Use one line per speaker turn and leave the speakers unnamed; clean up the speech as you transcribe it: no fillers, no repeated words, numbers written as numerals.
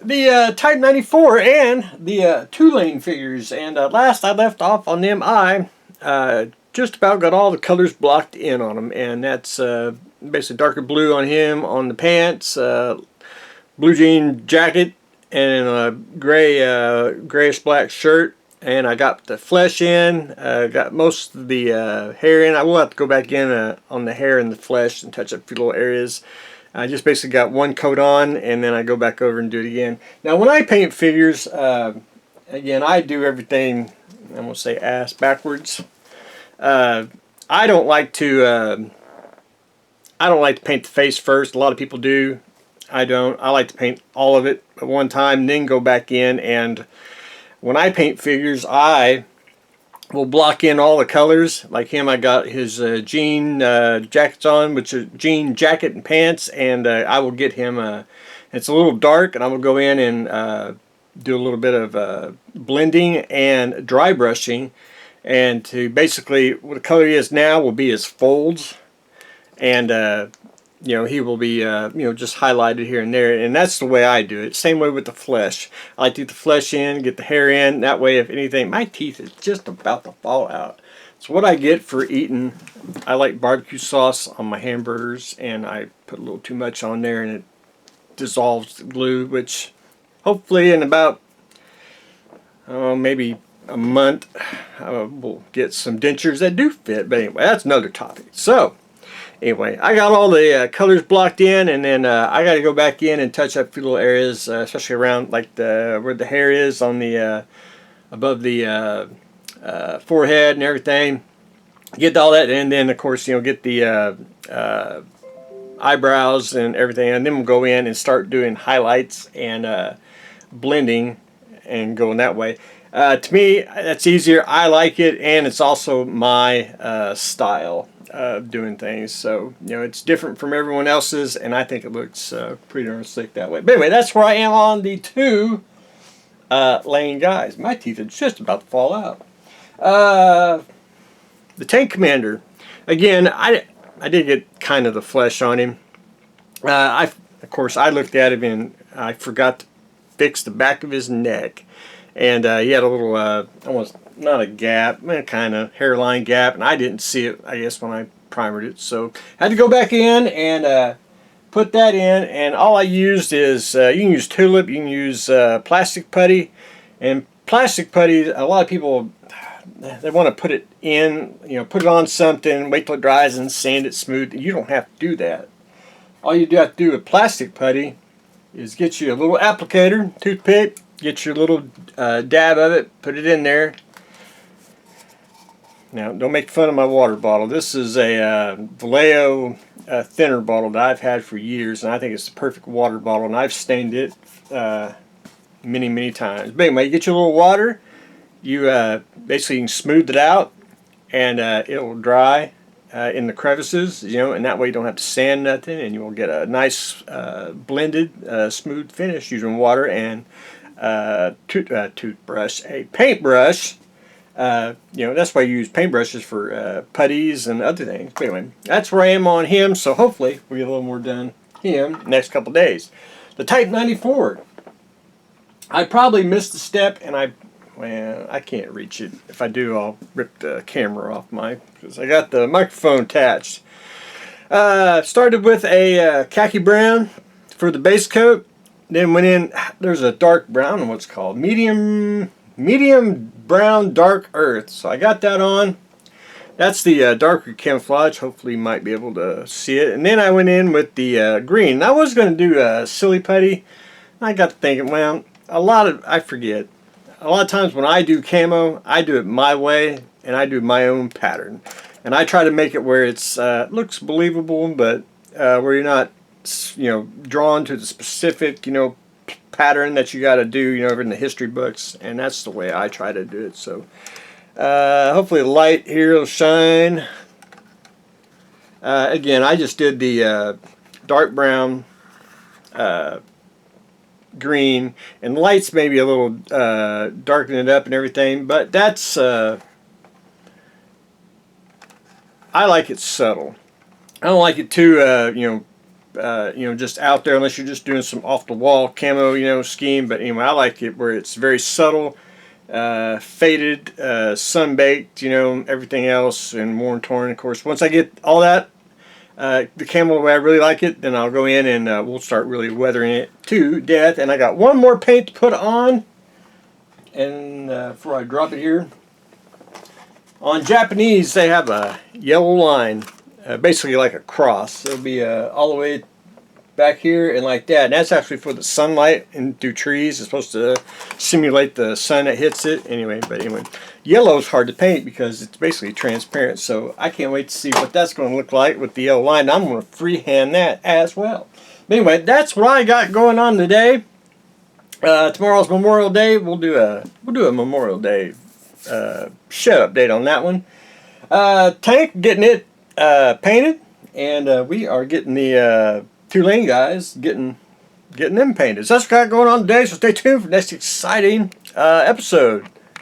the Type 94 and the two-lane figures. And last I left off on them, I just about got all the colors blocked in on them. And that's basically darker blue on him on the pants, blue jean jacket, and a grayish black shirt. And I got the flesh in, got most of the hair in. I will have to go back in on the hair and the flesh and touch up a few little areas. I just basically got one coat on, and then I go back over and do it again. Now, when I paint figures, again, I do everything, I'm going to say ass backwards. I don't like to paint the face first. A lot of people do. I don't. I like to paint all of it at one time, then go back in. And when I paint figures, I will block in all the colors. Like him, I got his jean jackets on, which is jean jacket and pants, and I will get him, it's a little dark, and I will go in and do a little bit of blending and dry brushing, and to basically, what the color he is now will be his folds, and you know, he will be, you know, just highlighted here and there, and that's the way I do it. Same way with the flesh. I like to get the flesh in, get the hair in. That way, if anything, my teeth is just about to fall out. It's what I get for eating. I like barbecue sauce on my hamburgers, and I put a little too much on there, and it dissolves the glue, which hopefully in about, maybe a month, we'll get some dentures that do fit. But anyway, that's another topic. So, anyway, I got all the colors blocked in, and then I got to go back in and touch up a few little areas, especially around like where the hair is on the above the forehead and everything. Get all that, and then of course, you know, get the eyebrows and everything, and then we'll go in and start doing highlights and blending and going that way. To me, that's easier. I like it, and it's also my style of doing things. So, you know, it's different from everyone else's, and I think it looks pretty darn slick that way. But anyway, that's where I am on the two lane guys. My teeth are just about to fall out. The Tank Commander. Again, I did get kind of the flesh on him. Of course, I looked at him and I forgot to fix the back of his neck. And he had a little, almost not a gap, kind of hairline gap, and I didn't see it, I guess, when I primered it. So I had to go back in and put that in, and all I used is, you can use tulip, you can use plastic putty, and plastic putty, a lot of people, they want to put it in, you know, put it on something, wait till it dries and sand it smooth. You don't have to do that. All you do have to do with plastic putty is get you a little applicator, toothpick, get your little dab of it, put it in there. Now, don't make fun of my water bottle. This is a Vallejo thinner bottle that I've had for years, and I think it's the perfect water bottle, and I've stained it many, many times. But anyway, you get your little water, you basically can smooth it out, and it will dry in the crevices, you know, and that way you don't have to sand nothing, and you will get a nice blended, smooth finish using water and toothbrush, a paintbrush. You know, that's why you use paintbrushes for putties and other things. But anyway, that's where I am on him, so hopefully we'll get a little more done him next couple days. The Type 94. I probably missed a step, and I can't reach it. If I do, I'll rip the camera off because I got the microphone attached. Started with a khaki brown for the base coat. Then went in, there's a dark brown, I don't know what it's called, medium brown dark earth. So I got that on. That's the darker camouflage. Hopefully you might be able to see it. And then I went in with the green. And I was going to do silly putty. I got to thinking, well, I forget. A lot of times when I do camo, I do it my way, and I do my own pattern. And I try to make it where it's looks believable, but where you're not, you know, drawn to the specific, you know, pattern that you got to do, you know, in the history books, and that's the way I try to do it. So hopefully the light here will shine. Again, I just did the dark brown, green, and the lights maybe a little darken it up and everything, but that's I like it subtle. I don't like it too you know, you know, just out there, unless you're just doing some off-the-wall camo, you know, scheme. But anyway, I like it where it's very subtle, faded, sun-baked, you know, everything else, and worn torn. Of course, once I get all that, the camo the way I really like it, then I'll go in and we'll start really weathering it to death. And I got one more paint to put on, and before I drop it here, on Japanese they have a yellow line, basically like a cross. It'll be all the way back here and like that. And that's actually for the sunlight and through trees. It's supposed to simulate the sun that hits it. Anyway, yellow is hard to paint because it's basically transparent. So I can't wait to see what that's going to look like with the yellow line. I'm going to freehand that as well. But anyway, that's what I got going on today. Tomorrow's Memorial Day. We'll do a Memorial Day shed update on that one. Tank, getting it painted, and we are getting the 2-lane guys getting them painted. So that's what I got going on today. So stay tuned for the next exciting episode.